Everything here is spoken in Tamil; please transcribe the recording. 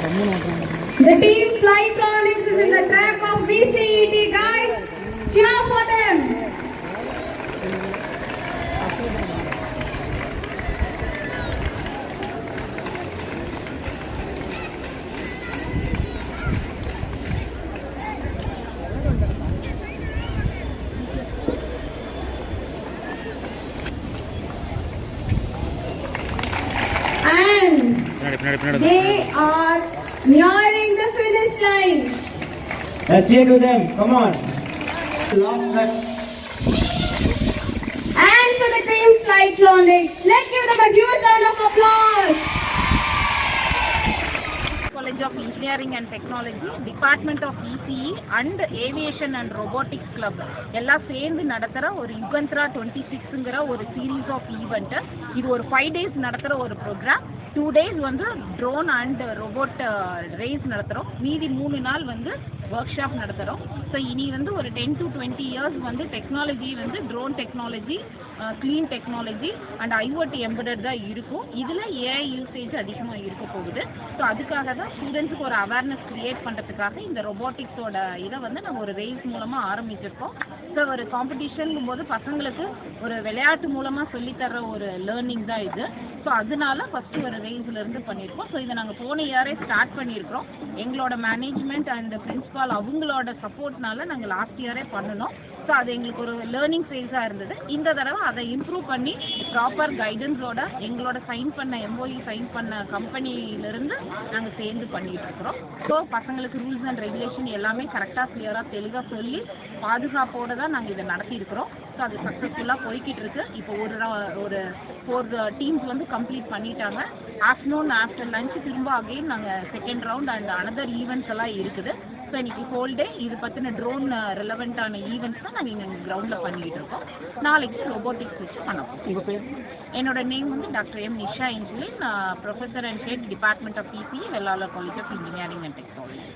The team Flytronics is in the track of VCET, guys. Cheer for them. And they are nearing the finish line. Let's cheer to them. Come on. Last lap. And for the team Flytronics, let's give them a huge round of applause. College of Engineering and Technology, Department of ECE and Aviation and Robotics Club எல்லாம் சேர்ந்து நடத்துகிற ஒரு யுகந்த்ரா 26ங்கிற ஒரு சீரீஸ் ஆஃப் ஈவெண்ட்டு. இது ஒரு 5 days நடத்துகிற ஒரு ப்ரோக்ராம். 2 days வந்து ட்ரோன் அண்ட் ரோபோட் ரேஸ் நடத்துகிறோம். மீதி 3 நாள் வந்து ஒர்க் ஷாப் நடத்துகிறோம். ஸோ இனி வந்து ஒரு 10 to 20 years வந்து டெக்னாலஜி வந்து drone technology, clean technology and IoT embedded தான் இருக்கும். இதில் ஏஐ யூசேஜ் அதிகமாக இருக்க போகுது. ஸோ அதுக்காக தான் ஸ்டூடெண்ட்ஸுக்கு ஒரு அவேர்னஸ் க்ரியேட் பண்ணுறதுக்காக இந்த ரொபோட்டிக்ஸோட இதை வந்து நம்ம ஒரு ரேஸ் மூலமாக ஆரம்பிச்சிருக்கோம். ஸோ ஒரு காம்படிஷனுங்கும் போது பசங்களுக்கு ஒரு விளையாட்டு மூலமாக சொல்லித்தர ஒரு லேர்னிங் தான் இது. ஸோ அதனால ஃபஸ்ட்டு ஒரு ரேஸ்லேருந்து பண்ணியிருக்கோம். ஸோ இதை நாங்கள் போன இயரே ஸ்டார்ட் பண்ணியிருக்கிறோம். எங்களோட மேனேஜ்மெண்ட் அண்ட் பிரின்சிபால் அவங்களோட சப்போர்ட்னால நாங்கள் லாஸ்ட் இயரே பண்ணினோம். ஸோ அது எங்களுக்கு ஒரு லேர்னிங் ஃபேஸாக இருந்தது. இந்த தடவை அதை இம்ப்ரூவ் பண்ணி ப்ராப்பர் கைடன்ஸோட எங்களோட சைன் பண்ண எம்ஓஇ சைன் பண்ண கம்பெனியிலேருந்து நாங்கள் சேர்ந்து பண்ணிகிட்டு இருக்கிறோம். ஸோ பசங்களுக்கு ரூல்ஸ் அண்ட் ரெகுலேஷன் எல்லாமே கரெக்டாக கிளியராக தெளிவாக சொல்லி பாதுகாப்போடு தான் நாங்கள் இதை நடத்தியிருக்கிறோம். ஸோ அது சக்ஸஸ்ஃபுல்லாக போய்கிட்டு இருக்கு. இப்போ ஒரு 4 டீம்ஸ் வந்து கம்ப்ளீட் பண்ணிட்டாங்க. ஆஃப்டர்நூன் ஆஃப்டர் லஞ்ச் திரும்ப அகெயின் நாங்கள் second round and another events எல்லாம் இருக்குது. ஸோ இன்னைக்கு ஹோல் டே இது பற்றின ட்ரோன் ரிலவெண்ட்டான ஈவெண்ட்ஸ் தான் நாங்கள் இங்கே கிரவுண்டில் பண்ணிக்கிட்டு இருக்கோம். நாளைக்கு ரோபோட்டிக்ஸ் வச்சு பண்ணோம். உங்கள் பேர்? என்னோட நேம் வந்து டாக்டர் எம் நிஷா இன்ஜினியர். நான் professor and head department of ECE, Vellalar college of engineering and technology.